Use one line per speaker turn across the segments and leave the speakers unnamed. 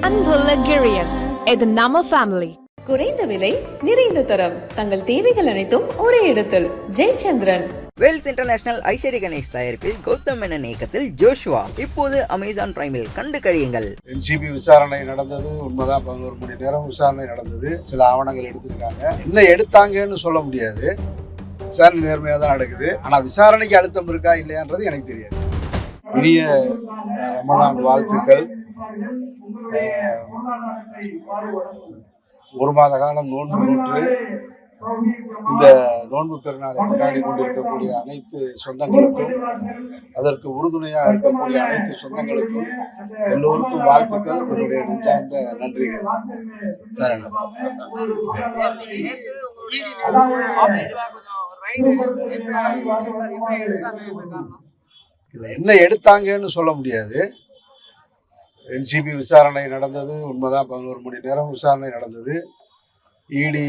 அன்புள்ள Girius, இது நம்ம ஃபேமிலி.
குறைந்த விலை நிறைந்த தரம் தங்கள் தேவைகள் அனைத்தும் ஒரே இடத்தில் ஜெயச்சந்திரன்.
வேல்ஸ் இன்டர்நேஷனல் ஐஸ்வர்ய கணேஷ் தயாரிப்பில் கௌதம் மேனன் இயக்கத்தில் ஜோஷுவா இப்போது அமேசான் பிரைமில் கண்டு கழியுங்கள்.
என்சிபி விசாரணை நடந்தது உண்மைதான். 11 மணி நேரம் விசாரணை நடந்தது. சில ஆவணங்கள் எடுத்திருக்காங்க. என்ன எடுத்தாங்கன்னு சொல்ல முடியாது. விசாரணை நேர்மையாக தான் நடக்குது. ஆனால் விசாரணைக்கு அழுத்தம் இருக்கா இல்லையான்றது எனக்கு தெரியாது. இனிய ரமலான் வாழ்த்துக்கள். ஒரு மாத காலம் நோன்பு நூற்று இந்த நோன்பு பெருநாளை கொண்டாடி கொண்டிருக்கக்கூடிய அனைத்து சொந்தங்களுக்கும், அதற்கு உறுதுணையாக இருக்கக்கூடிய அனைத்து சொந்தங்களுக்கும் எல்லோருக்கும் வாழ்த்துக்கள், என்னுடைய நெஞ்சார்ந்த நன்றிகள். இதில் என்ன எடுத்தாங்கன்னு சொல்ல முடியாது. என்சிபி விசாரணை நடந்தது உண்மைதான். 11 மணி நேரம் விசாரணை நடந்தது. இடி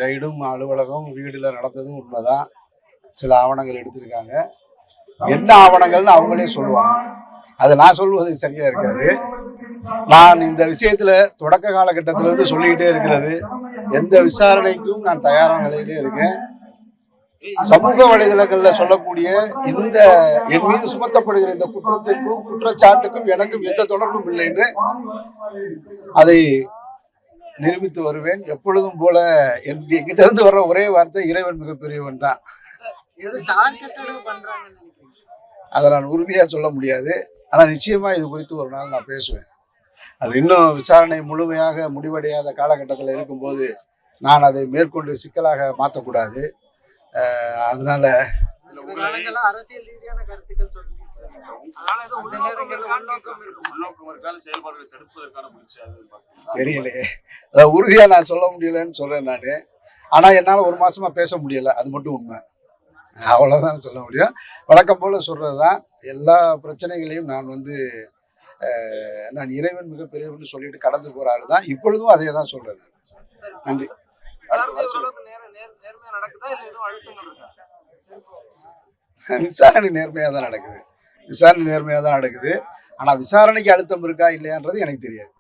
ரைடும் அலுவலகம் வீடில் நடந்ததும் உண்மைதான். சில ஆவணங்கள் எடுத்திருக்காங்க. என்ன ஆவணங்கள்னு அவங்களே சொல்லுவாங்க. அதை நான் சொல்வது சரியா இருக்காது. நான் இந்த விஷயத்துல தொடக்க காலகட்டத்திலிருந்து சொல்லிக்கிட்டே இருக்கிறது, எந்த விசாரணைக்கும் நான் தயாரான நிலையிலே இருக்கேன். சமூக வலைதளங்கள்ல சொல்லக்கூடிய இந்த என் மீது சுமத்தப்படுகிற இந்த குற்றத்திற்கும் குற்றச்சாட்டுக்கும் எனக்கும் எந்த தொடர்பும் இல்லைன்னு அதை நிரூபித்து வருவேன். எப்பொழுதும் போல என்கிட்ட இருந்து வர்ற ஒரே வார்த்தை, இறைவன் மிகப்பெரியவன் தான். அதை நான் உறுதியா சொல்ல முடியாது. ஆனா நிச்சயமா இது குறித்து ஒரு நாள் நான் பேசுவேன். அது இன்னும் விசாரணை முழுமையாக முடிவடையாத காலகட்டத்தில் இருக்கும்போது நான் அதை மேற்கொண்டு சிக்கலாக மாற்றக்கூடாது. அதனால
அரசியல் ரீதியான கருத்துக்கள்
தெரியலையே. அதாவது உறுதியா நான் சொல்ல முடியலன்னு சொல்றேன் நானு. ஆனா என்னால ஒரு மாசமா பேச முடியல, அது மட்டும் உண்மை. அவ்வளவுதான் சொல்ல முடியும். வழக்கம் போல சொல்றதுதான். எல்லா பிரச்சனைகளையும் நான் இறைவன் மிகப்பெரியவன்னு சொல்லிட்டு கடந்து போற ஆளு தான். இப்பொழுதும் அதே தான் சொல்றேன். நன்றி. விசாரணை நேர்மையாக தான் நடக்குது. ஆனா விசாரணைக்கு அழுத்தம் இருக்கா இல்லையான்றது எனக்கு தெரியாது.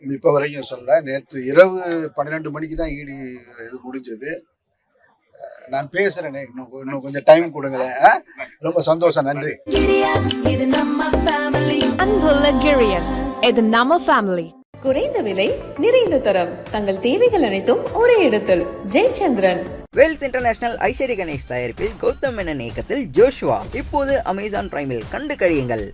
இப்ப வரைக்கும் சொல்ல. நேற்று இரவு 12 மணிக்கு தான் இடி இது முடிஞ்சது. நான் பேசுறேனே, இன்னும் கொஞ்சம் டைம் கொடுங்களேன். ரொம்ப சந்தோஷம். நன்றி.
அன்புள்ள Girius, இது நம்ம ஃபேமிலி.
குறைந்த விலை நிறைந்த தரம் தங்கள் தேவைகள் அனைத்தும் ஒரே இடத்தில் ஜெயச்சந்திரன்.
வேல்ஸ் இன்டர்நேஷனல் ஐஸ்வர்ய கணேஷ் தயாரிப்பில் கௌதம் மேனன் இயக்கத்தில் ஜோஷுவா இப்போது அமேசான் பிரைமில் கண்டு கழியுங்கள்.